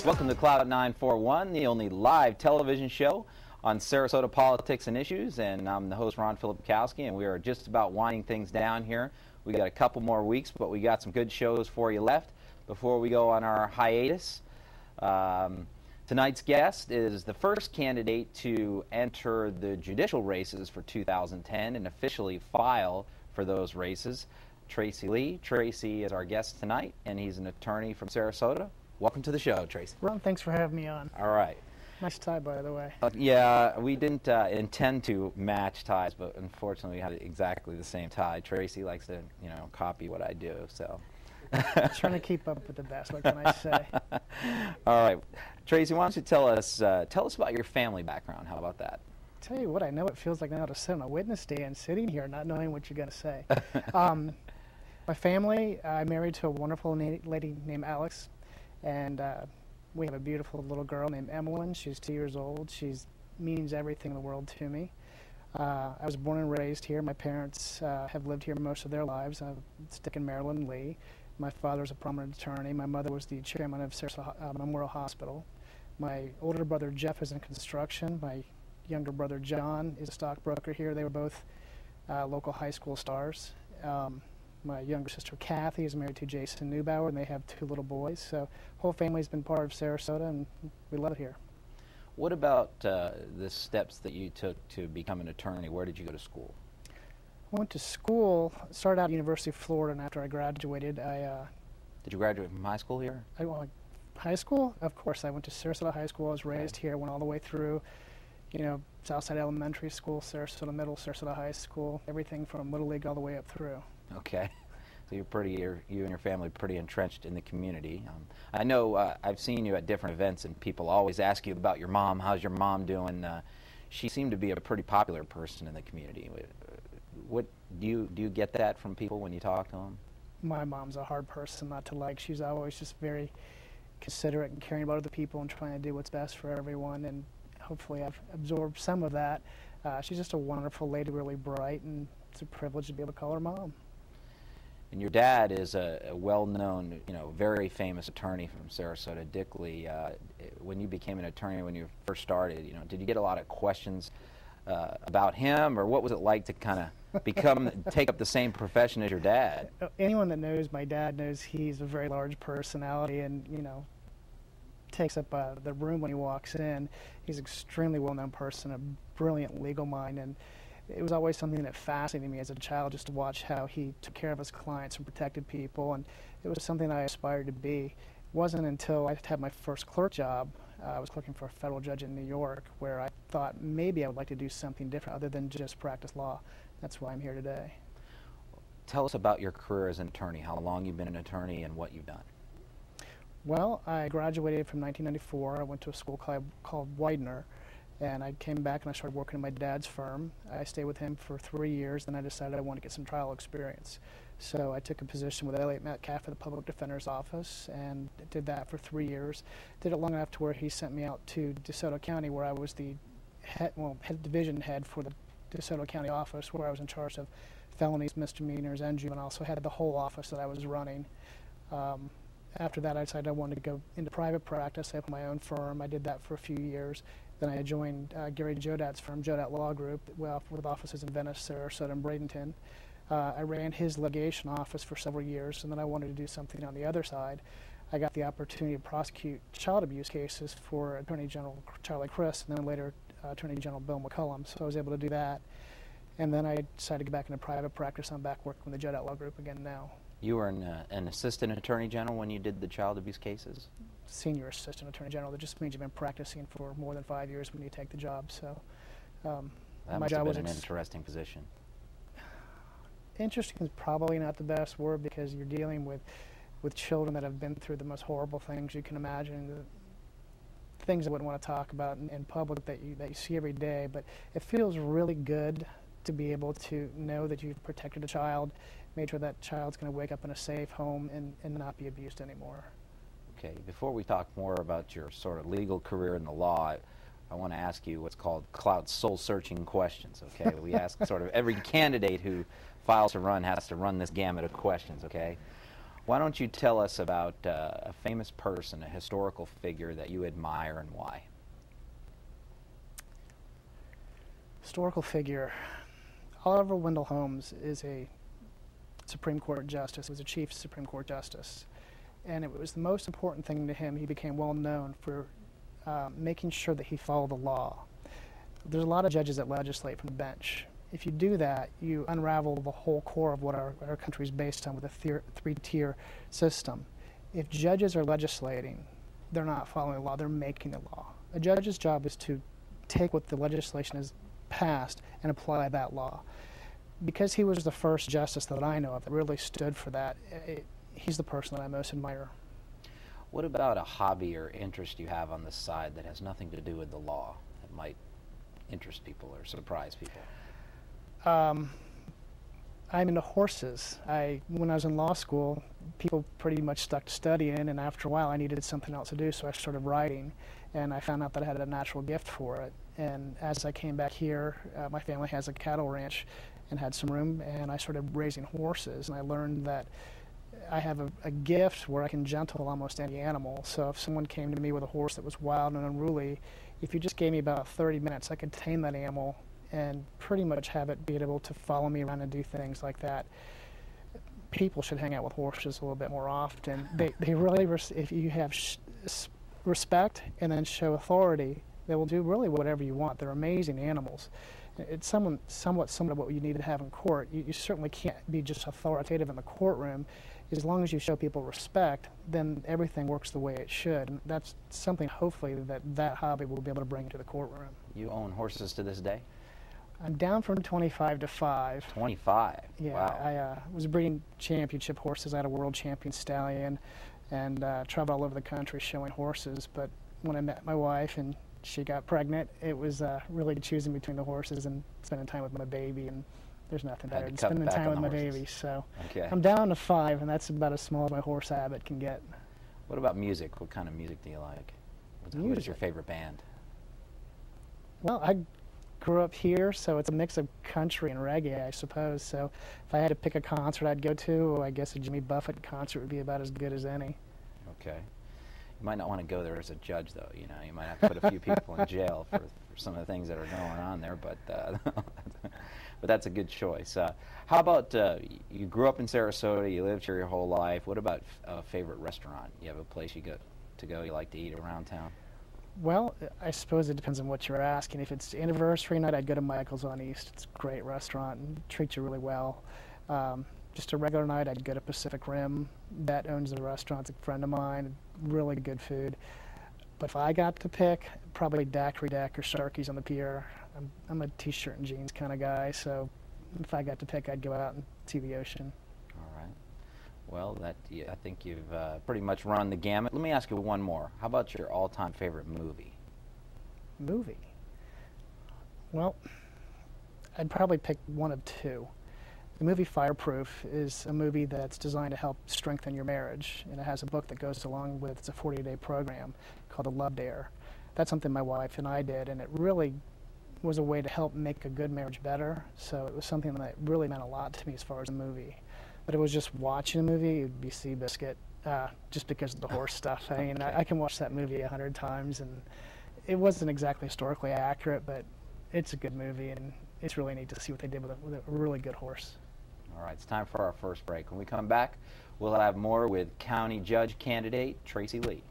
Welcome to Clout 941, the only live television show on Sarasota politics and issues, and I'm the host, Ron Filipkowski, and we are just about winding things down here. We got a couple more weeks, but we got some good shows for you left before we go on our hiatus. Tonight's guest is the first candidate to enter the judicial races for 2010 and officially file for those races, Tracy Lee. Tracy is our guest tonight, and he's an attorney from Sarasota. Welcome to the show, Tracy. Ron, thanks for having me on. All right. Nice tie, by the way. Yeah, we didn't intend to match ties, but unfortunately we had exactly the same tie. Tracy likes to, copy what I do, so. Trying to keep up with the best, what can I say? All right. Tracy, why don't you tell us about your family background? How about that? Tell you what, I know it feels like now to sit on a witness stand sitting here not knowing what you're going to say. My family, I married to a wonderful lady named Alex, and we have a beautiful little girl named Emmeline. She's 2 years old. She means everything in the world to me. I was born and raised here. My parents have lived here most of their lives. I stick in Maryland, Lee. My father's a prominent attorney. My mother was the chairman of Sarasota Memorial Hospital. My older brother Jeff is in construction. My younger brother John is a stockbroker here. They were both local high school stars. My younger sister Kathy is married to Jason Neubauer, and they have 2 little boys. So the whole family's been part of Sarasota, and we love it here. What about the steps that you took to become an attorney? Where did you go to school? I went to school, started out at University of Florida, and after I graduated, Did you graduate from high school here? High school? Of course. I went to Sarasota High School. I was raised here, went all the way through, Southside Elementary School, Sarasota Middle, Sarasota High School, everything from Little League all the way up through. Okay. So you and your family are pretty entrenched in the community. I know I've seen you at different events, and people always ask you about your mom. How's your mom doing? She seemed to be a pretty popular person in the community. What do you get that from people when you talk to them? My mom's a hard person not to like. She's always just very considerate and caring about other people and trying to do what's best for everyone, and hopefully I've absorbed some of that. She's just a wonderful lady, really bright, and it's a privilege to be able to call her mom. And your dad is a well-known, very famous attorney from Sarasota, Dick Lee. When you became an attorney, when you first started, did you get a lot of questions about him, or what was it like to kind of take up the same profession as your dad? Anyone that knows my dad knows he's a very large personality, and takes up the room when he walks in. He's an extremely well-known person, a brilliant legal mind, and it was always something that fascinated me as a child, just to watch how he took care of his clients and protected people, and it was something I aspired to be. It wasn't until I had my first clerk job, I was clerking for a federal judge in New York, where I thought maybe I would like to do something different other than just practice law. That's why I'm here today. Tell us about your career as an attorney, how long you've been an attorney and what you've done. Well, I graduated from 1994. I went to a school called Widener, and I came back and I started working in my dad's firm. I stayed with him for 3 years, then I decided I wanted to get some trial experience. So I took a position with Elliott Metcalf at the Public Defender's Office and did that for 3 years. Did it long enough to where he sent me out to DeSoto County, where I was the division head for the DeSoto County office, where I was in charge of felonies, misdemeanors, and juveniles. So I had the whole office that I was running. After that, I decided I wanted to go into private practice. I opened my own firm. I did that for a few years. Then I joined Gary Jodat's firm, Jodat Law Group, with offices in Venice, Sarasota, and Bradenton. I ran his litigation office for several years, and then I wanted to do something on the other side. I got the opportunity to prosecute child abuse cases for Attorney General Charlie Crist, and then later Attorney General Bill McCullum, so I was able to do that. And then I decided to get back into private practice. I'm back working with the Jodat Law Group again now. You were an assistant attorney general when you did the child abuse cases? Senior assistant attorney general. That just means you've been practicing for more than 5 years when you take the job. So that must have been an interesting position. Interesting is probably not the best word, because you're dealing with children that have been through the most horrible things you can imagine. The things I wouldn't want to talk about in public that you see every day, but it feels really good to be able to know that you've protected a child, made sure that child's going to wake up in a safe home and not be abused anymore. Okay, before we talk more about your sort of legal career in the law, I want to ask you what's called Clout soul-searching questions, okay? We ask sort of every candidate who files to run has to run this gamut of questions, okay? Why don't you tell us about a famous person, a historical figure that you admire and why? Historical figure. Oliver Wendell Holmes is a Supreme Court justice, was a Chief Supreme Court justice. And it was the most important thing to him. He became well known for making sure that he followed the law. There's a lot of judges that legislate from the bench. If you do that, you unravel the whole core of what our country is based on with a three-tier system. If judges are legislating, they're not following the law, they're making the law. A judge's job is to take what the legislation has passed and apply that law. Because he was the first justice that I know of that really stood for that, he's the person that I most admire. What about a hobby or interest you have on the side that has nothing to do with the law that might interest people or surprise people? I'm into horses. When I was in law school, people pretty much stuck to studying, and after a while I needed something else to do, so I started writing, and I found out that I had a natural gift for it. And as I came back here, my family has a cattle ranch and had some room, and I started raising horses, and I learned that I have a gift where I can gentle almost any animal. So if someone came to me with a horse that was wild and unruly, if you just gave me about 30 minutes, I could tame that animal and pretty much have it be able to follow me around and do things like that. People should hang out with horses a little bit more often. They really, if you have respect and then show authority, they will do really whatever you want. They're amazing animals. It's somewhat similar to what you need to have in court. You certainly can't be just authoritative in the courtroom. As long as you show people respect, then everything works the way it should. And that's something, hopefully, that hobby will be able to bring to the courtroom. You own horses to this day? I'm down from 25 to 5. 25? Yeah, wow. I was breeding championship horses. I had a world champion stallion and traveled all over the country showing horses. But when I met my wife and she got pregnant, it was really choosing between the horses and spending time with my baby, and there's nothing better than spending time with my baby. So okay. I'm down to 5, and that's about as small as my horse habit can get. What about music? What kind of music do you like? What is your favorite band? Well, I grew up here, so it's a mix of country and reggae, I suppose. So if I had to pick a concert I'd go to, I guess a Jimmy Buffett concert would be about as good as any. Okay. You might not want to go there as a judge, though. You know, you might have to put a few people in jail for some of the things that are going on there. But but that's a good choice. How about you grew up in Sarasota? You lived here your whole life. What about a favorite restaurant? You have a place you like to eat around town? Well, I suppose it depends on what you're asking. If it's anniversary night, I'd go to Michael's on East. It's a great restaurant and treats you really well. Just a regular night, I'd go to Pacific Rim. That owns the restaurant. It's a friend of mine. Really good food. But if I got to pick, probably Daiquiri Deck or Sharky's on the pier. I'm a t-shirt and jeans kind of guy, so if I got to pick, I'd go out and see the ocean. All right. Well, I think you've pretty much run the gamut. Let me ask you one more. How about your all-time favorite movie? Movie? Well, I'd probably pick one of two. The movie Fireproof is a movie that's designed to help strengthen your marriage, and it has a book that goes along with it. It's a 40-day program called The Love Dare. That's something my wife and I did, and it really was a way to help make a good marriage better. So it was something that really meant a lot to me as far as a movie. But it was just watching a movie, it would be Seabiscuit, just because of the horse stuff. I mean, I can watch that movie 100 times, and it wasn't exactly historically accurate, but it's a good movie, and it's really neat to see what they did with a really good horse. All right, it's time for our first break. When we come back, we'll have more with county judge candidate Tracy Lee.